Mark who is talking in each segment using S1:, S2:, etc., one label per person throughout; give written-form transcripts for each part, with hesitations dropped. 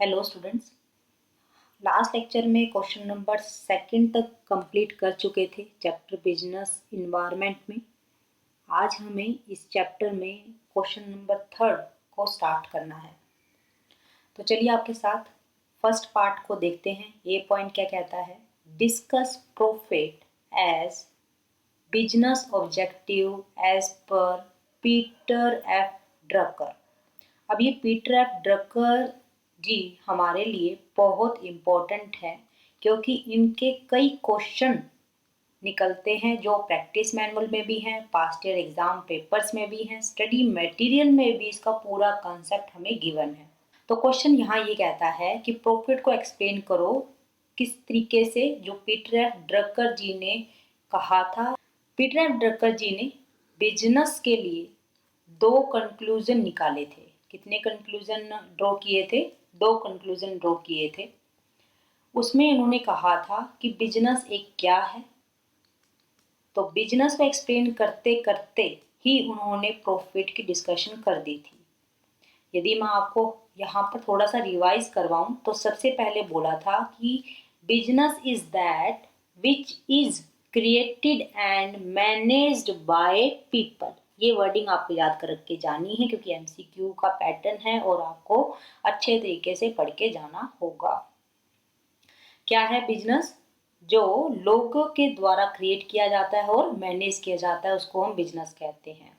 S1: Hello students. Last lecture में question number second तक complete कर चुके थे चैप्टर बिजनेस इन्वायरमेंट में। आज हमें इस चैप्टर में क्वेश्चन नंबर थर्ड को स्टार्ट करना है। तो चलिए आपके साथ फर्स्ट पार्ट को देखते हैं। ये पॉइंट क्या कहता है? Discuss profit as business objective as per Peter F Drucker. अब ये पीटर एफ ड्रकर जी हमारे लिए बहुत इम्पोर्टेंट है, क्योंकि इनके कई क्वेश्चन निकलते हैं जो प्रैक्टिस मैनुअल में भी हैं, पास्ट ईयर एग्जाम पेपर्स में भी हैं, स्टडी मटेरियल में भी इसका पूरा कॉन्सेप्ट हमें गिवन है। तो क्वेश्चन यहाँ ये कहता है कि प्रॉफिट को एक्सप्लेन करो किस तरीके से, जो पीटर एफ ड्रकर जी ने कहा था। पीटर एफ ड्रकर जी ने बिजनेस के लिए दो कंक्लूजन निकाले थे। कितने कंक्लूजन ड्रॉ किए थे? दो कंक्लूजन ड्रॉ किए थे। उसमें इन्होंने कहा था कि बिजनेस एक क्या है। तो बिजनेस को एक्सप्लेन करते करते ही उन्होंने प्रॉफिट की डिस्कशन कर दी थी। यदि मैं आपको यहाँ पर थोड़ा सा रिवाइज करवाऊं तो सबसे पहले बोला था कि business is that which is created and managed by people. ये वर्डिंग आपको याद करके जानी है, क्योंकि एमसीक्यू का पैटर्न है और आपको अच्छे तरीके से पढ़ के जाना होगा। क्या है बिजनेस? जो लोगों के द्वारा क्रिएट किया जाता है और मैनेज किया जाता है, उसको हम बिजनेस कहते हैं।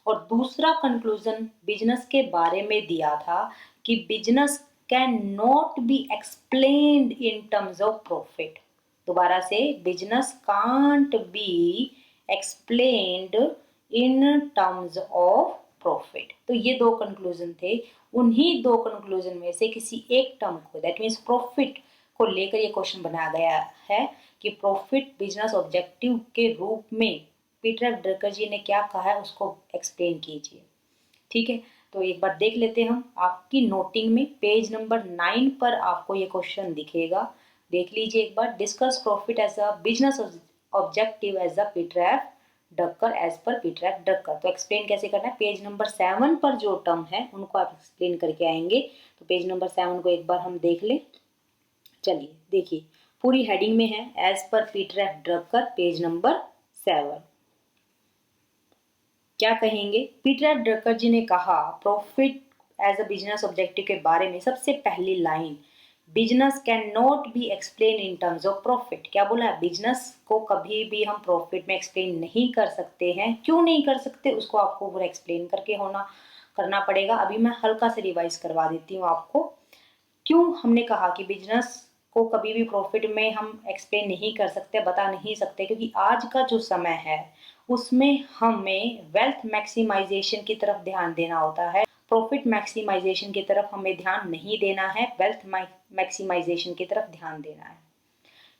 S1: और दूसरा कंक्लूजन बिजनेस के बारे में दिया था कि business can not be explained in terms of profit. दोबारा से, business can't be explained in terms of profit. तो ये दो कंक्लूजन थे। उन्हीं दो कंक्लूजन में से किसी एक टर्म को, दैट मीन्स प्रॉफिट को लेकर ये क्वेश्चन बनाया गया है कि प्रॉफिट बिजनेस ऑब्जेक्टिव के रूप में पीटर एफ ड्रकर जी ने क्या कहा है, उसको एक्सप्लेन कीजिए। ठीक है, तो एक बार देख लेते हैं हम। आपकी नोटिंग में पेज नंबर 9 पर आपको ये क्वेश्चन दिखेगा, देख लीजिए एक बार। Discuss profit as a business objective as a Peter F Drucker, as per Peter F Drucker. तो एक्सप्लेन कैसे करना है? पेज नंबर 7 पर जो टर्म है उनको आप एक्सप्लेन करके आएंगे। तो पेज नंबर 7 को एक बार हम देख लें। चलिए देखिए, पूरी हेडिंग में है as per Peter F Drucker, page number 7। क्या कहेंगे? पीटर एफ ड्रकर जी ने कहा profit as a business objective के बारे में। सबसे पहली line, business can not be explain in terms of profit. क्या बोला है? बिजनेस को कभी भी हम प्रॉफिट में एक्सप्लेन नहीं कर सकते हैं। क्यों नहीं कर सकते? उसको आपको पूरा एक्सप्लेन करना पड़ेगा। अभी मैं हल्का से रिवाइज करवा देती हूँ आपको। क्यों हमने कहा कि बिजनेस को कभी भी प्रॉफिट में हम एक्सप्लेन नहीं कर सकते, बता नहीं सकते? क्योंकि आज का जो समय है उसमें हमें वेल्थ मैक्सिमाइजेशन की तरफ ध्यान देना होता है। प्रॉफिट मैक्सिमाइजेशन की तरफ हमें ध्यान नहीं देना है, वेल्थ मैक्सिमाइजेशन की तरफ ध्यान देना है।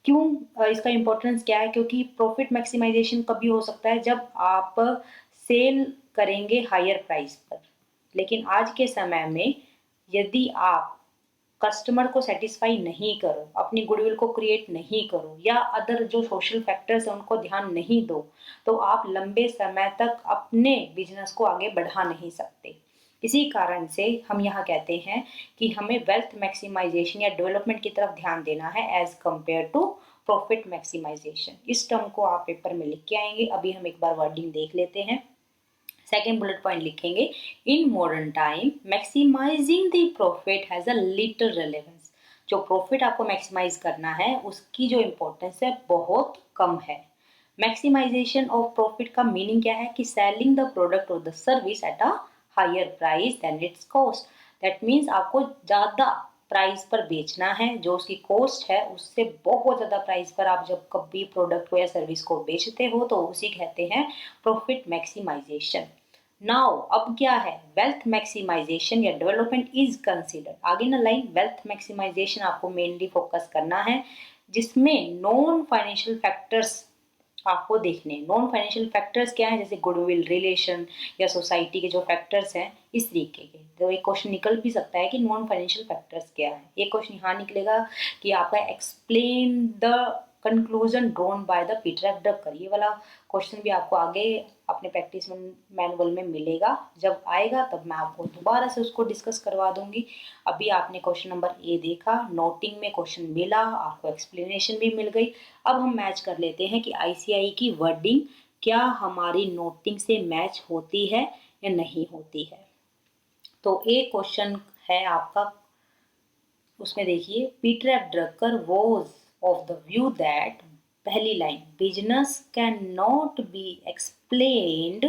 S1: क्यों? इसका इम्पोर्टेंस क्या है? क्योंकि प्रॉफिट मैक्सिमाइजेशन कभी हो सकता है जब आप सेल करेंगे हायर प्राइस पर। लेकिन आज के समय में यदि आप कस्टमर को सेटिस्फाई नहीं करो, अपनी गुडविल को क्रिएट नहीं करो, या अदर जो सोशल फैक्टर्स हैं उनको ध्यान नहीं दो, तो आप लंबे समय तक अपने बिजनेस को आगे बढ़ा नहीं सकते। इसी कारण से हम यहाँ कहते हैं कि हमें वेल्थ मैक्सिमाइजेशन या डेवलपमेंट की तरफ ध्यान देना है as compare to profit maximization. इस टर्म को आप पेपर में लिख के आएंगे। अभी हम एक बार वर्डिंग देख लेते हैं। सेकेंड बुलेट पॉइंट लिखेंगे, in modern time maximizing the profit has a little relevance. जो प्रॉफिट आपको मैक्सिमाइज करना है उसकी जो इम्पोर्टेंस है बहुत कम है। मैक्सिमाइजेशन ऑफ प्रॉफिट का मीनिंग क्या है? कि सेलिंग द प्रोडक्ट और the service at a higher price than its cost. That means आपको ज़्यादा प्राइस पर बेचना है, जो उसकी कॉस्ट है उससे बहुत ज़्यादा प्राइस पर आप जब कभी प्रोडक्ट को या सर्विस को बेचते हो तो उसी कहते हैं प्रॉफिट मैक्सिमाइजेशन। नाउ अब क्या है? वेल्थ मैक्सिमाइजेशन या डेवलपमेंट इज कंसिडर। आगे ना लाइन, वेल्थ मैक्सिमाइजेशन आपको मेनली फोकस करना है, जिसमें नॉन फाइनेंशियल फैक्टर्स आपको देखने। नॉन फाइनेंशियल फैक्टर्स क्या है? जैसे गुडविल, रिलेशन या सोसाइटी के जो फैक्टर्स हैं, इस तरीके के। तो एक क्वेश्चन निकल भी सकता है कि नॉन फाइनेंशियल फैक्टर्स क्या है। एक क्वेश्चन यहाँ निकलेगा कि आपका explain the conclusion drawn by the Peter F Drucker. ये वाला क्वेश्चन भी आपको आगे अपने प्रैक्टिस मैनुअल में मिलेगा, जब आएगा तब मैं आपको दोबारा से उसको डिस्कस करवा दूंगी। अभी आपने क्वेश्चन नंबर ए देखा, नोटिंग में क्वेश्चन मिला, आपको एक्सप्लेनेशन भी मिल गई। अब हम मैच कर लेते हैं कि आईसीआई की वर्डिंग क्या हमारी नोटिंग से मैच होती है या नहीं होती है। तो एक क्वेश्चन है आपका, उसमें देखिए, Peter F Drucker was of the view that, पहली line, business can not be explained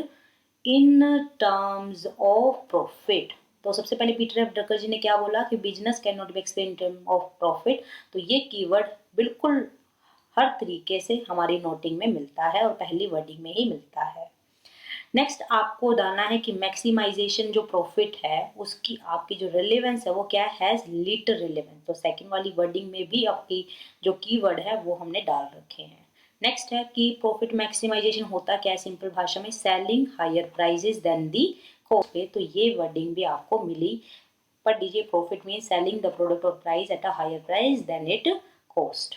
S1: in terms of profit. तो सबसे पहले पीटर एफ ड्रकर जी ने क्या बोला कि business can not be explain in term of profit. तो ये कीवर्ड बिल्कुल हर तरीके से हमारी नोटिंग में मिलता है और पहली वर्डिंग में ही मिलता है। नेक्स्ट आपको डालना है कि मैक्सिमाइजेशन जो प्रॉफिट है उसकी आपकी जो रिलेवेंस है वो क्या है, हैज लिटिल रिलेवेंस। तो सेकंड वाली वर्डिंग में भी आपकी जो कीवर्ड है वो हमने डाल रखे हैं। नेक्स्ट है कि प्रॉफिट मैक्सिमाइजेशन होता क्या है, सिंपल भाषा में selling higher prices than the cost पे। तो ये वर्डिंग भी आपको मिली। पर दीजिए, profit mean selling the product और price at a higher price than it cost.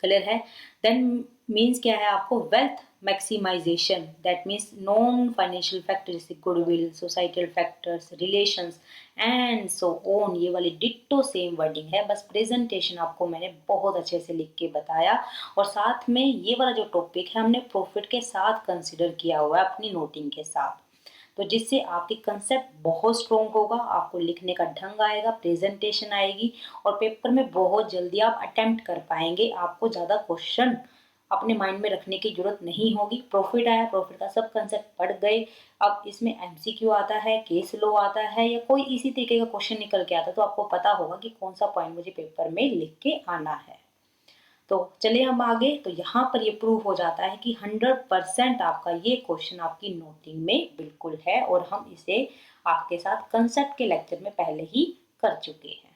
S1: Clear है। देन मीन्स क्या है आपको, wealth maximisation, that means non financial factors जैसे goodwill, societal factors, relations and so on. ये वाली डिट्टो सेम वर्डिंग है, बस प्रेजेंटेशन आपको मैंने बहुत अच्छे से लिख के बताया। और साथ में ये वाला जो टॉपिक है हमने प्रॉफिट के साथ कंसिडर किया हुआ है अपनी नोटिंग के साथ, तो जिससे आपकी कंसेप्ट बहुत स्ट्रॉन्ग होगा, आपको लिखने का ढंग आएगा, प्रेजेंटेशन आएगी और पेपर में बहुत जल्दी आप अटेम्प्ट कर पाएंगे। आपको ज़्यादा क्वेश्चन अपने माइंड में रखने की जरूरत नहीं होगी। प्रॉफिट आया, प्रॉफिट का सब कंसेप्ट पढ़ गए, अब इसमें एमसीक्यू आता है, केस लो आता है या कोई इसी तरीके का क्वेश्चन निकल के आता है तो आपको पता होगा कि कौन सा पॉइंट मुझे पेपर में लिख के आना है। तो चलिए हम आगे। तो यहाँ पर ये प्रूव हो जाता है कि 100% आपका ये क्वेश्चन आपकी नोटिंग में बिल्कुल है और हम इसे आपके साथ कंसेप्ट के लेक्चर में पहले ही कर चुके हैं।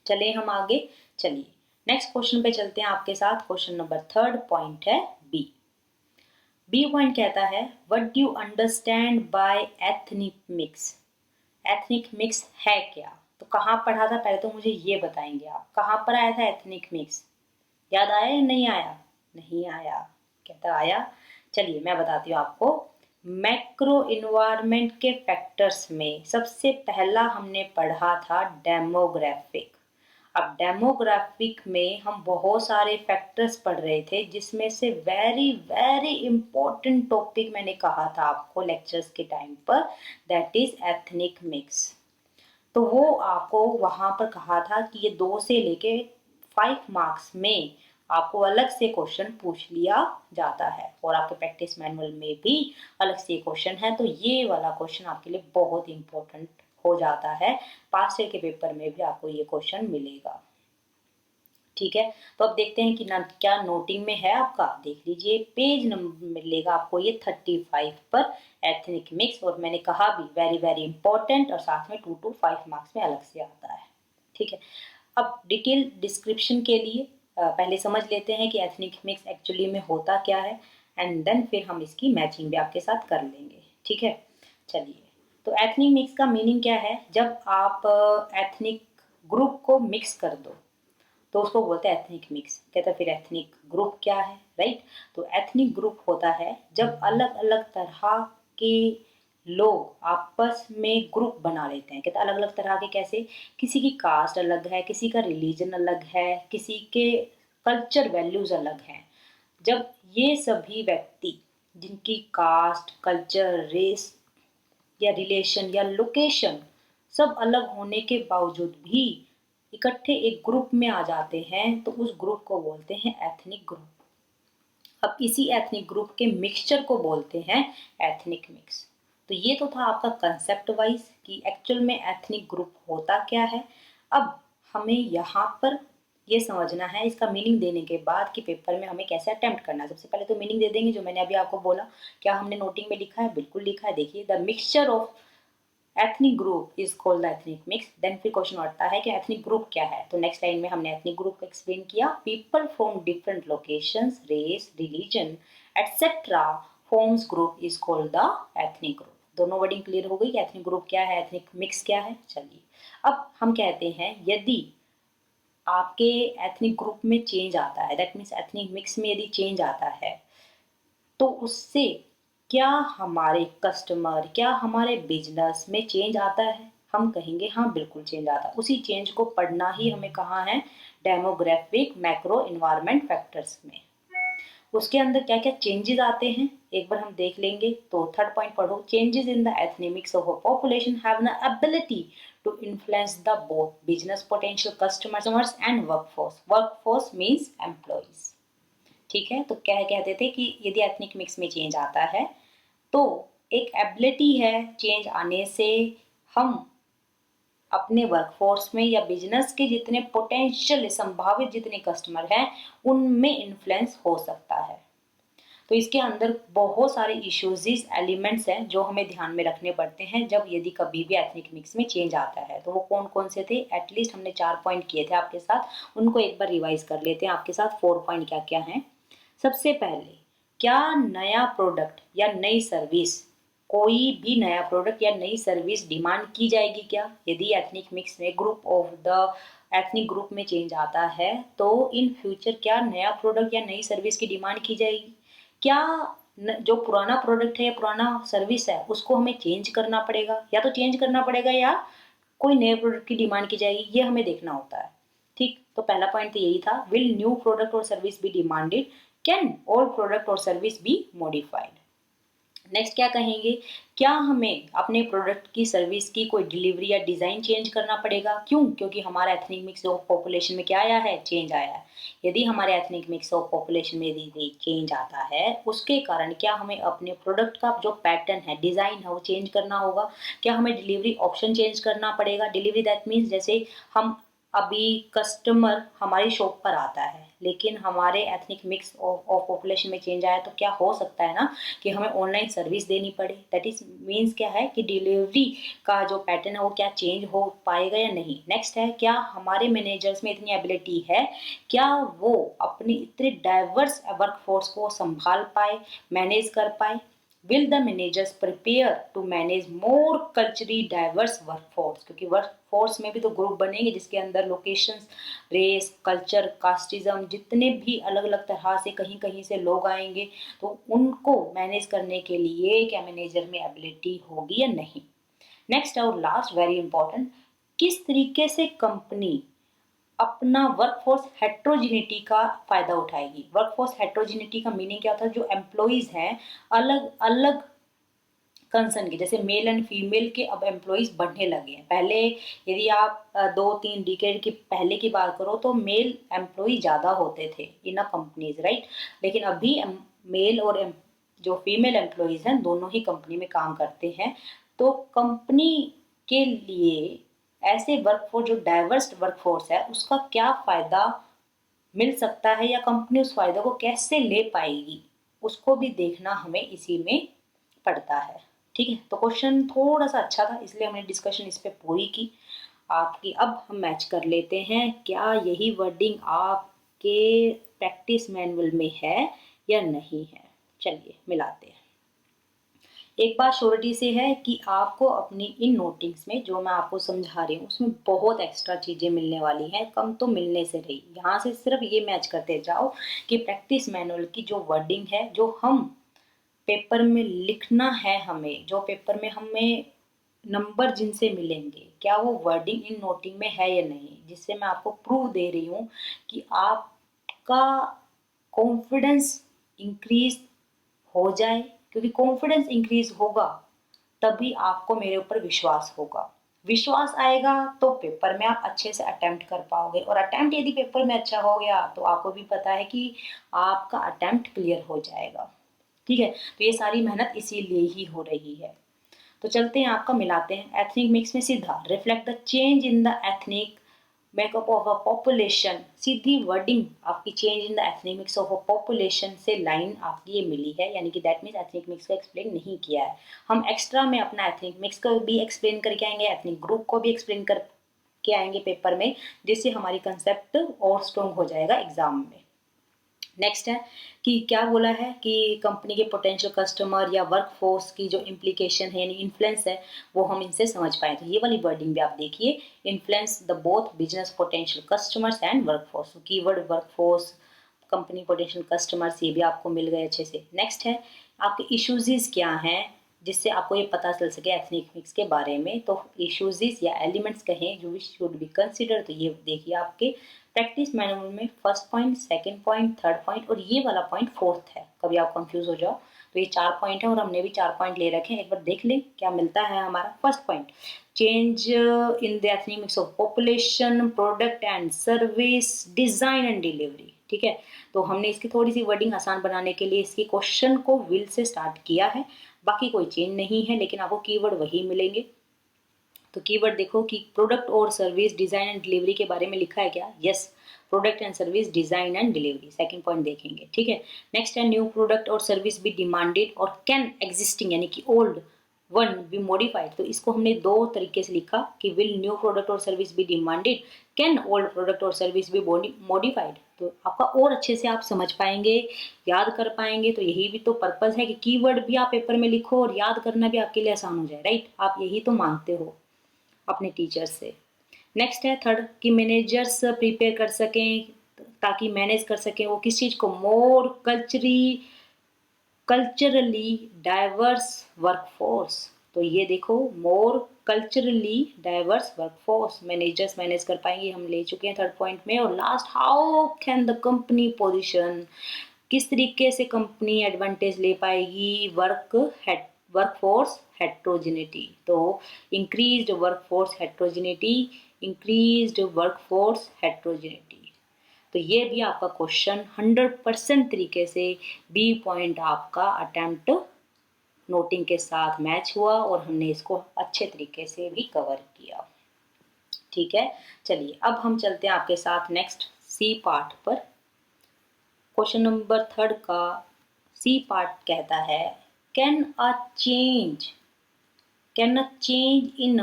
S1: चलिए हम आगे, चलिए नेक्स्ट क्वेश्चन पे चलते हैं आपके साथ। क्वेश्चन नंबर थर्ड पॉइंट है बी। बी पॉइंट कहता है, what do you understand by ethnic mix. Ethnic mix है क्या, तो कहाँ पढ़ा था पहले तो मुझे ये बताएंगे आप, कहाँ पर आया था एथनिक मिक्स, याद आया या नहीं आया? नहीं आया, कहता आया। चलिए मैं बताती हूँ आपको। मैक्रो इन्वायरमेंट के फैक्टर्स में सबसे पहला हमने पढ़ा था डेमोग्राफिक। अब डेमोग्राफिक में हम बहुत सारे फैक्टर्स पढ़ रहे थे, जिसमें से वेरी वेरी इंपॉर्टेंट टॉपिक मैंने कहा था आपको लेक्चर्स के टाइम पर, दैट इज एथनिक मिक्स। तो वो आपको वहां पर कहा था कि ये 2 से लेके 5 मार्क्स में आपको अलग से क्वेश्चन पूछ लिया जाता है और आपके प्रैक्टिस मैनुअल में भी अलग से क्वेश्चन है। तो ये वाला क्वेश्चन आपके लिए बहुत इंपॉर्टेंट हो जाता है, पास्ट ईयर के पेपर में भी आपको ये क्वेश्चन मिलेगा। ठीक है, तो अब देखते हैं कि ना क्या नोटिंग में है आपका, देख लीजिए पेज नंबर मिलेगा आपको ये 35 पर एथनिक मिक्स, और मैंने कहा भी वेरी वेरी इंपॉर्टेंट और साथ में 2 to 5 मार्क्स में अलग से आता है। ठीक है, अब डिटेल डिस्क्रिप्शन के लिए पहले समझ लेते हैं कि एथनिक मिक्स एक्चुअली में होता क्या है, एंड देन फिर हम इसकी मैचिंग भी आपके साथ कर लेंगे। ठीक है, चलिए। तो एथनिक मिक्स का मीनिंग क्या है, जब आप एथनिक ग्रुप को मिक्स कर दो तो उसको बोलते हैं एथनिक मिक्स। कहते हैं फिर एथनिक ग्रुप क्या है, राइट। तो एथनिक ग्रुप होता है जब अलग अलग तरह के लोग आपस में ग्रुप बना लेते हैं। कहते हैं अलग अलग तरह के कैसे, किसी की कास्ट अलग है, किसी का रिलीजन अलग है, किसी के कल्चर वैल्यूज अलग हैं। जब ये सभी व्यक्ति जिनकी कास्ट, कल्चर, रेस या रिलेशन या लोकेशन सब अलग होने के बावजूद भी इकट्ठे एक ग्रुप में आ जाते हैं तो उस ग्रुप को बोलते हैं एथनिक ग्रुप। अब इसी एथनिक ग्रुप के मिक्सचर को बोलते हैं एथनिक मिक्स। तो ये तो था आपका कंसेप्ट वाइज कि एक्चुअल में एथनिक ग्रुप होता क्या है। अब हमें यहाँ पर ये समझना है इसका मीनिंग देने के बाद कि पेपर में हमें कैसे अटेम्प्ट करना है। सबसे पहले तो मीनिंग दे देंगे जो मैंने अभी आपको बोला। क्या हमने नोटिंग में लिखा है? बिल्कुल लिखा है। देखिए, the mixture of ethnic group is called the ethnic mix. Then फिर क्वेश्चन उठता है कि एथनिक ग्रुप क्या है, तो नेक्स्ट लाइन में हमने एथनिक ग्रुप को एक्सप्लेन किया। People from different locations, race, religion etcetera forms group is called the ethnic group. दोनों वर्डिंग क्लियर हो गई कि एथनिक ग्रुप क्या है, एथनिक मिक्स क्या है। चलिए अब हम कहते हैं यदि आपके एथनिक ग्रुप में चेंज आता है, दैट मीन्स एथनिक मिक्स में यदि चेंज आता है, तो उससे क्या हमारे कस्टमर, क्या हमारे बिजनेस में चेंज आता है? हम कहेंगे हाँ बिल्कुल चेंज आता है। उसी चेंज को पढ़ना ही हमें कहाँ है, डेमोग्राफिक मैक्रो इन्वायरमेंट फैक्टर्स में। उसके अंदर क्या क्या चेंजेस आते हैं एक बार हम देख लेंगे। तो थर्ड पॉइंट पढ़ो, changes in the ethnic mix of a population have an ability to influence the both business potential customers and workforce. Workforce means employees. ठीक है, तो क्या कहते थे कि यदि एथनिक मिक्स में चेंज आता है तो एक एबिलिटी है चेंज आने से हम अपने वर्कफोर्स में या बिजनेस के जितने पोटेंशियल संभावित जितने कस्टमर हैं उनमें इन्फ्लुएंस हो सकता है। तो इसके अंदर बहुत सारे इश्यूज एलिमेंट्स हैं जो हमें ध्यान में रखने पड़ते हैं जब यदि कभी भी एथनिक मिक्स में चेंज आता है। तो वो कौन कौन से थे, एटलीस्ट हमने 4 पॉइंट किए थे आपके साथ, उनको एक बार रिवाइज कर लेते हैं आपके साथ। 4 पॉइंट क्या क्या हैं। सबसे पहले, क्या नया प्रोडक्ट या नई सर्विस, कोई भी नया प्रोडक्ट या नई सर्विस डिमांड की जाएगी क्या? यदि एथनिक मिक्स में group of the ethnic group में चेंज आता है तो इन फ्यूचर क्या नया प्रोडक्ट या नई सर्विस की डिमांड की जाएगी? क्या जो पुराना प्रोडक्ट है या पुराना सर्विस है उसको हमें चेंज करना पड़ेगा, या तो चेंज करना पड़ेगा या कोई नए प्रोडक्ट की डिमांड की जाएगी, ये हमें देखना होता है। ठीक, तो पहला पॉइंट तो यही था, विल न्यू प्रोडक्ट और service B demanded, can old product और सर्विस बी मॉडिफाइड। नेक्स्ट क्या कहेंगे, क्या हमें अपने प्रोडक्ट की सर्विस की कोई डिलीवरी या डिज़ाइन चेंज करना पड़ेगा? क्यों? क्योंकि हमारा एथनिक मिक्स ऑफ पॉपुलेशन में क्या आया है, चेंज आया है। यदि हमारे एथनिक मिक्स ऑफ पॉपुलेशन में यदि चेंज आता है उसके कारण क्या हमें अपने प्रोडक्ट का जो पैटर्न है, डिज़ाइन है, वो चेंज करना होगा? क्या हमें डिलीवरी ऑप्शन चेंज करना पड़ेगा? डिलीवरी दैट मीन्स जैसे हम अभी कस्टमर हमारी शॉप पर आता है लेकिन हमारे एथनिक मिक्स ऑफ पॉपुलेशन में चेंज आया तो क्या हो सकता है ना कि हमें ऑनलाइन सर्विस देनी पड़े। दैट इज मीन्स क्या है कि डिलीवरी का जो पैटर्न है वो क्या चेंज हो पाएगा या नहीं। नेक्स्ट है, क्या हमारे मैनेजर्स में इतनी एबिलिटी है, क्या वो अपनी इतने डाइवर्स वर्कफोर्स को संभाल पाए, मैनेज कर पाए। Will the managers prepare to manage more culturally diverse workforce, क्योंकि वर्कफोर्स में भी तो ग्रुप बनेंगे जिसके अंदर लोकेशंस, रेस, कल्चर, कास्टिज्म, जितने भी अलग अलग तरह से कहीं कहीं से लोग आएंगे, तो उनको मैनेज करने के लिए क्या मैनेजर में एबिलिटी होगी या नहीं। नेक्स्ट और लास्ट वेरी इंपॉर्टेंट, किस तरीके से कंपनी अपना वर्कफोर्स हेट्रोजिनिटी का फायदा उठाएगी। वर्कफोर्स हेट्रोजिनिटी का मीनिंग क्या होता है, जो एम्प्लॉइज हैं अलग अलग कंसर्न के, जैसे मेल एंड फीमेल के अब एम्प्लॉइज बढ़ने लगे हैं। पहले यदि आप 2-3 डिकेड की पहले की बात करो तो मेल एम्प्लॉय ज़्यादा होते थे इन अ कंपनीज, राइट। लेकिन अभी मेल और जो फीमेल एम्प्लॉयज़ हैं दोनों ही कंपनी में काम करते हैं। तो कंपनी के लिए ऐसे वर्कफोर्स, जो डाइवर्स वर्कफोर्स है, उसका क्या फ़ायदा मिल सकता है या कंपनी उस फायदे को कैसे ले पाएगी, उसको भी देखना हमें इसी में पड़ता है। ठीक है, तो क्वेश्चन थोड़ा सा अच्छा था इसलिए हमने डिस्कशन इस पे पूरी की आपकी। अब हम मैच कर लेते हैं, क्या यही वर्डिंग आपके प्रैक्टिस मैनुअल में है या नहीं है। चलिए मिलाते हैं। एक बात श्योरिटी से है कि आपको अपनी इन नोटिंग्स में जो मैं आपको समझा रही हूँ उसमें बहुत एक्स्ट्रा चीज़ें मिलने वाली हैं, कम तो मिलने से रही। यहाँ से सिर्फ ये मैच करते जाओ कि प्रैक्टिस मैनुअल की जो वर्डिंग है, जो हम पेपर में लिखना है, हमें जो पेपर में हमें नंबर जिनसे मिलेंगे, क्या वो वर्डिंग इन नोटिंग में है या नहीं, जिससे मैं आपको प्रूव दे रही हूँ कि आपका कॉन्फिडेंस इंक्रीज हो जाए। क्योंकि कॉन्फिडेंस इंक्रीज होगा तभी आपको मेरे ऊपर विश्वास होगा। विश्वास आएगा तो पेपर में आप अच्छे से अटेम्प्ट कर पाओगे, और अटेम्प्ट यदि पेपर में अच्छा हो गया तो आपको भी पता है कि आपका अटेम्प्ट क्लियर हो जाएगा। ठीक है, तो ये सारी मेहनत इसीलिए ही हो रही है। तो चलते हैं, आपका मिलाते हैं। एथनिक मिक्स में सीधा reflect the change in the ethnic makeup of a population, सीधी वर्डिंग आपकी change in the ethnic mix of a population से लाइन आपकी ये मिली है, यानी कि दैट मीन्स एथनिक मिक्स को एक्सप्लेन नहीं किया है। हम एक्स्ट्रा में अपना एथनिक मिक्स को भी एक्सप्लेन करके आएंगे, एथनिक ग्रुप को भी एक्सप्लेन करके आएंगे पेपर में, जिससे हमारी कंसेप्ट और स्ट्रॉन्ग हो जाएगा एग्जाम में। नेक्स्ट है कि क्या बोला है कि कंपनी के पोटेंशियल कस्टमर या वर्कफोर्स की जो इम्प्लीकेशन है यानी इन्फ्लुएंस है वो हम इनसे समझ पाए। तो ये वाली वर्डिंग भी आप देखिए, influence the both business potential customers and workforce. Keyword workforce, company potential customers, ये भी आपको मिल गए अच्छे से। नेक्स्ट है आपके इशूज़ क्या हैं जिससे आपको ये पता चल सके एथनिक मिक्स के बारे में। तो इशूज़ या एलिमेंट्स कहें जो शुड बी कंसिडर, तो ये देखिए आपके प्रैक्टिस मैनुअल में first point, second point, third point और ये वाला पॉइंट फोर्थ है। कभी आप कंफ्यूज हो जाओ तो ये 4 पॉइंट है और हमने भी 4 पॉइंट ले रखे हैं। एक बार देख लें क्या मिलता है हमारा। First point, change in the ethnic mix of population, product and service, design and delivery. ठीक है, तो हमने इसकी थोड़ी सी वर्डिंग आसान बनाने के लिए इसकी क्वेश्चन को विल से स्टार्ट किया है। बाकी कोई चेंज नहीं है लेकिन आपको कीवर्ड वही मिलेंगे। तो कीवर्ड देखो कि प्रोडक्ट और सर्विस, डिजाइन एंड डिलीवरी के बारे में लिखा है क्या? Yes, product and service, design and delivery. Second point देखेंगे। ठीक है, नेक्स्ट है न्यू प्रोडक्ट और सर्विस बी डिमांडेड और कैन एग्जिस्टिंग यानी कि ओल्ड वन बी मॉडिफाइड। तो इसको हमने दो तरीके से लिखा कि विल न्यू प्रोडक्ट और service B demanded, can old product और सर्विस बी मॉडिफाइड। तो आपका और अच्छे से आप समझ पाएंगे, याद कर पाएंगे। तो यही भी तो पर्पज है कि कीवर्ड भी आप पेपर में लिखो और याद करना भी आपके लिए आसान हो जाए, राइट? आप यही तो मांगते हो अपने टीचर से। नेक्स्ट है थर्ड कि मैनेजर्स प्रिपेयर कर सकें, ताकि मैनेज कर सकें वो किस चीज़ को? More culturally diverse workforce. तो ये देखो, more culturally diverse workforce, managers manage कर पाएंगे, हम ले चुके हैं थर्ड पॉइंट में। और last, how can the company position, किस तरीके से कंपनी एडवांटेज ले पाएगी वर्कफोर्स हेट्रोजिनिटी। तो increased workforce heterogeneity, increased workforce heterogeneity. तो ये भी आपका क्वेश्चन 100% तरीके से बी पॉइंट आपका अटेम्प्ट नोटिंग के साथ मैच हुआ और हमने इसको अच्छे तरीके से भी कवर किया। ठीक है, चलिए अब हम चलते हैं आपके साथ नेक्स्ट सी पार्ट पर। क्वेश्चन नंबर थर्ड का सी पार्ट कहता है, can a change in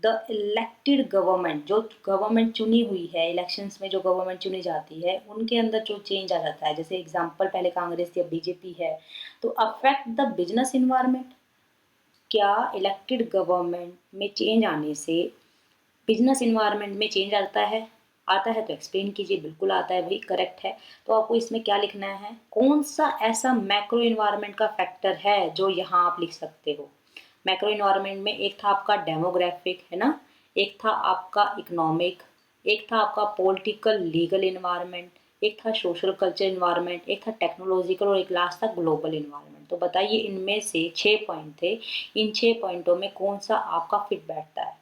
S1: the elected government, जो गवर्नमेंट चुनी हुई है, इलेक्शंस में जो गवर्नमेंट चुनी जाती है उनके अंदर जो चेंज आ जाता है, जैसे एग्जांपल पहले कांग्रेस या बीजेपी है, तो अफेक्ट द बिजनेस इन्वायरमेंट। क्या इलेक्टेड गवर्नमेंट में चेंज आने से बिजनेस इन्वायरमेंट में चेंज आता है? आता है तो एक्सप्लेन कीजिए। बिल्कुल आता है भाई, करेक्ट है। तो आपको इसमें क्या लिखना है, कौन सा ऐसा मैक्रो इन्वायरमेंट का फैक्टर है जो यहाँ आप लिख सकते हो। मैक्रो इन्वायरमेंट में एक था आपका डेमोग्राफिक, है ना, एक था आपका इकोनॉमिक, एक था आपका पॉलिटिकल लीगल इन्वायरमेंट, एक था सोशल कल्चर इन्वायरमेंट, एक था टेक्नोलॉजिकल और एक लास्ट था ग्लोबल इन्वायरमेंट। तो बताइए इनमें से 6 पॉइंट थे, इन 6 पॉइंटों में कौन सा आपका फिट बैठता है?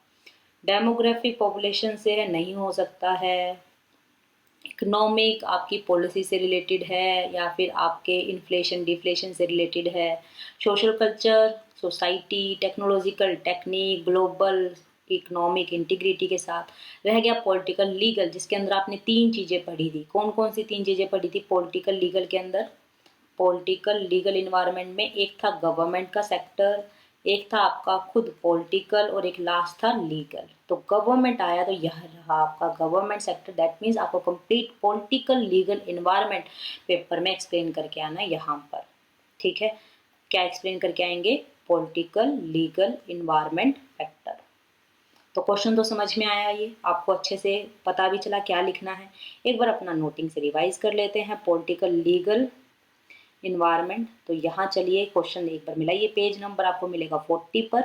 S1: डेमोग्राफिक पॉपुलेशन से है, नहीं हो सकता है। इकोनॉमिक आपकी पॉलिसी से रिलेटेड है या फिर आपके इन्फ्लेशन डिफ्लेशन से रिलेटेड है। Social culture society, technological technique, global economic integrity के साथ। रह गया पॉलिटिकल लीगल, जिसके अंदर आपने 3 चीज़ें पढ़ी थी। कौन कौन सी 3 चीज़ें पढ़ी थी पॉलिटिकल लीगल के अंदर? पॉलिटिकल लीगल इन्वायरमेंट में एक था गवर्नमेंट का सेक्टर, एक था आपका खुद पॉलिटिकल और एक लास्ट था लीगल। तो गवर्नमेंट आया तो यह रहा आपका गवर्नमेंट सेक्टर। दैट मीन्स आपको complete political legal environment paper में एक्सप्लेन करके आना है यहाँ पर। ठीक है, क्या एक्सप्लेन करके आएंगे? Political legal environment factor. तो क्वेश्चन तो समझ में आया, ये आपको अच्छे से पता भी चला क्या लिखना है। एक बार अपना नोटिंग से रिवाइज कर लेते हैं। पॉलिटिकल लीगल इन्वायरमेंट, तो यहाँ चलिए क्वेश्चन एक बार मिलाइए, पेज नंबर आपको मिलेगा 40 पर।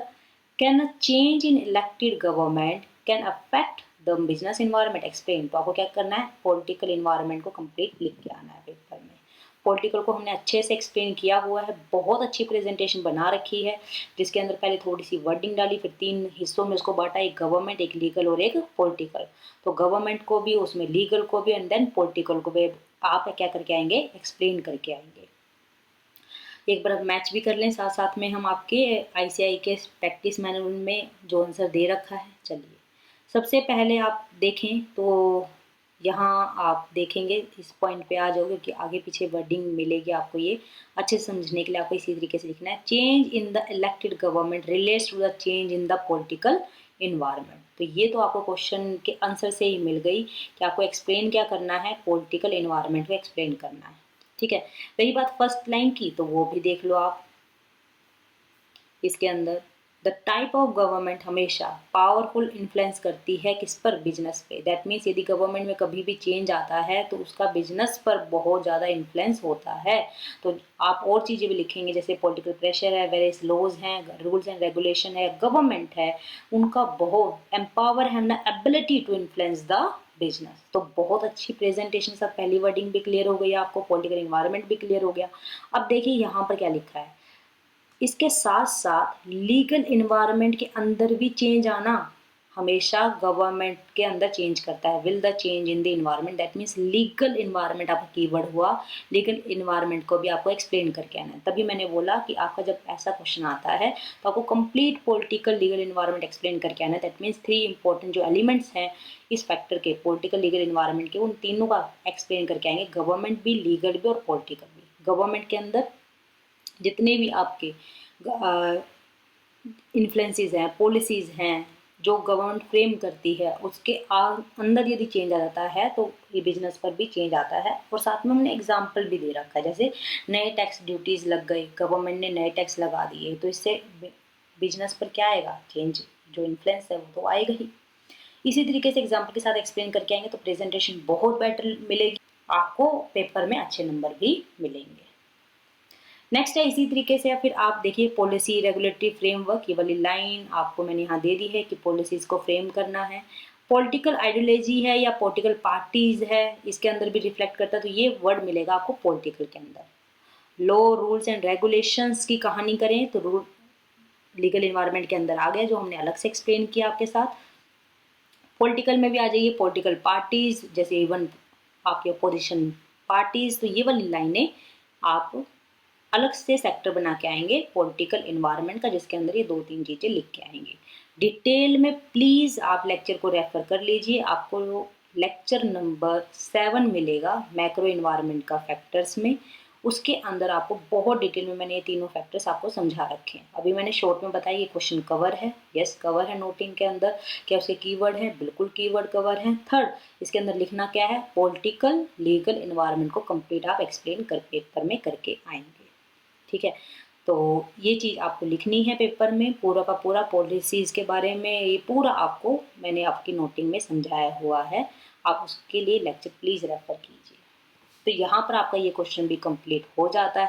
S1: Can a change in elected government can affect the business environment, explain. तो आपको क्या करना है, पॉलिटिकल इन्वायरमेंट को कंप्लीट लिख के आना है पेपर में। पॉलिटिकल को हमने अच्छे से एक्सप्लेन किया हुआ है, बहुत अच्छी प्रेजेंटेशन बना रखी है, जिसके अंदर पहले थोड़ी सी वर्डिंग डाली, फिर 3 हिस्सों में उसको बांटा, एक गवर्नमेंट, एक लीगल और एक पॉलिटिकल। तो गवर्नमेंट को भी, उसमें लीगल को भी एंड देन पॉलिटिकल को भी आप क्या करके आएंगे, एक्सप्लेन करके आएंगे। एक बार मैच भी कर लें साथ साथ में हम आपके आईसीआई के प्रैक्टिस मैनुअल में जो आंसर दे रखा है। चलिए सबसे पहले आप देखें तो यहाँ आप देखेंगे, इस पॉइंट पे आ जाओगे कि आगे पीछे वर्डिंग मिलेगी आपको, ये अच्छे से समझने के लिए आपको इसी तरीके से लिखना है। Change in the elected government relates to the change in the political environment. तो ये तो आपको क्वेश्चन के आंसर से ही मिल गई कि आपको एक्सप्लेन क्या करना है, पॉलिटिकल इन्वायरमेंट को एक्सप्लेन करना है। ठीक है। रही बात फर्स्ट लाइन की, तो वो भी देख लो आप इसके अंदर। द टाइप ऑफ गवर्नमेंट हमेशा पावरफुल इन्फ्लुएंस करती है किस पर, बिजनेस पे। दैट मीन्स यदि गवर्नमेंट में कभी भी चेंज आता है तो उसका बिजनेस पर बहुत ज़्यादा इन्फ्लुएंस होता है। तो आप और चीज़ें भी लिखेंगे, जैसे पॉलिटिकल प्रेशर है, वेरियस लॉज हैं, रूल्स एंड रेगुलेशन है, गवर्नमेंट है, उनका बहुत एम्पावर है ना ability to influence the business. तो बहुत अच्छी प्रेजेंटेशन, सब पहली वर्डिंग भी क्लियर हो गई आपको, पॉलिटिकल इन्वायरमेंट भी क्लियर हो गया। अब देखिए यहाँ पर क्या लिखा है, इसके साथ साथ लीगल इन्वायरमेंट के अंदर भी चेंज आना, हमेशा गवर्नमेंट के अंदर चेंज करता है। Will the change in the environment, that means legal environment आपका कीवर्ड हुआ। लीगल इन्वायरमेंट को भी आपको एक्सप्लेन करके आना है। तभी मैंने बोला कि आपका जब ऐसा क्वेश्चन आता है तो आपको complete political legal environment explain करके आना है। दैट मीन्स 3 इंपॉर्टेंट जो एलिमेंट्स हैं इस फैक्टर के, पॉलिटिकल लीगल इन्वायरमेंट के, उन तीनों का एक्सप्लेन करके आएंगे, गवर्नमेंट भी, लीगल भी और पॉलिटिकल भी। गवर्नमेंट के अंदर जितने भी आपके इन्फ्लुएंसेस हैं, पॉलिसीज़ हैं जो गवर्नमेंट फ्रेम करती है, उसके अंदर यदि चेंज आ जाता है तो ये बिजनेस पर भी चेंज आता है। और साथ में हमने एग्जांपल भी दे रखा है, जैसे नए टैक्स ड्यूटीज़ लग गई, गवर्नमेंट ने नए टैक्स लगा दिए, तो इससे बिजनेस पर क्या आएगा, चेंज, जो इन्फ्लुएंस है वो तो आएगा ही। इसी तरीके से एग्जाम्पल के साथ एक्सप्लेन करके आएंगे तो प्रेजेंटेशन बहुत बेटर मिलेगी आपको, पेपर में अच्छे नंबर भी मिलेंगे। नेक्स्ट है इसी तरीके से फिर आप देखिए पॉलिसी रेगुलेटरी फ्रेमवर्क, ये वाली लाइन आपको मैंने यहाँ दे दी है कि पॉलिसीज को फ्रेम करना है। पॉलिटिकल आइडियोलॉजी है या पॉलिटिकल पार्टीज है, इसके अंदर भी रिफ्लेक्ट करता है, तो ये वर्ड मिलेगा आपको पॉलिटिकल के अंदर। लॉ, रूल्स एंड रेगुलेशंस की कहानी करें तो रूल लीगल इन्वायरमेंट के अंदर आ गया, जो हमने अलग से एक्सप्लेन किया आपके साथ। पॉलिटिकल में भी आ जाइए, पॉलिटिकल पार्टीज, जैसे इवन आपके अपोजिशन पार्टीज, तो ये वाली लाइनें आप अलग से सेक्टर बना के आएंगे पॉलिटिकल इन्वायरमेंट का, जिसके अंदर ये 2-3 चीजें लिख के आएंगे। डिटेल में प्लीज आप लेक्चर को रेफर कर लीजिए, आपको लेक्चर नंबर 7 मिलेगा मैक्रो इन्वायरमेंट का फैक्टर्स में। उसके अंदर आपको बहुत डिटेल में मैंने ये तीनों फैक्टर्स आपको समझा रखे हैं। अभी मैंने शॉर्ट में बताया ये क्वेश्चन कवर है, यस कवर है नोटिंग के अंदर। क्या उसके कीवर्ड है, बिल्कुल कीवर्ड कवर है। थर्ड, इसके अंदर लिखना क्या है, पॉलिटिकल लीगल इन्वायरमेंट को कंप्लीट आप एक्सप्लेन कर पेपर में करके आएंगे, ठीक है। तो ये चीज़ आपको लिखनी है पेपर में, पूरा का पूरा पॉलिसीज़ के बारे में ये पूरा आपको मैंने आपकी नोटिंग में समझाया हुआ है। आप उसके लिए लेक्चर प्लीज़ रेफर कीजिए। तो यहाँ पर आपका ये क्वेश्चन भी कंप्लीट हो जाता है।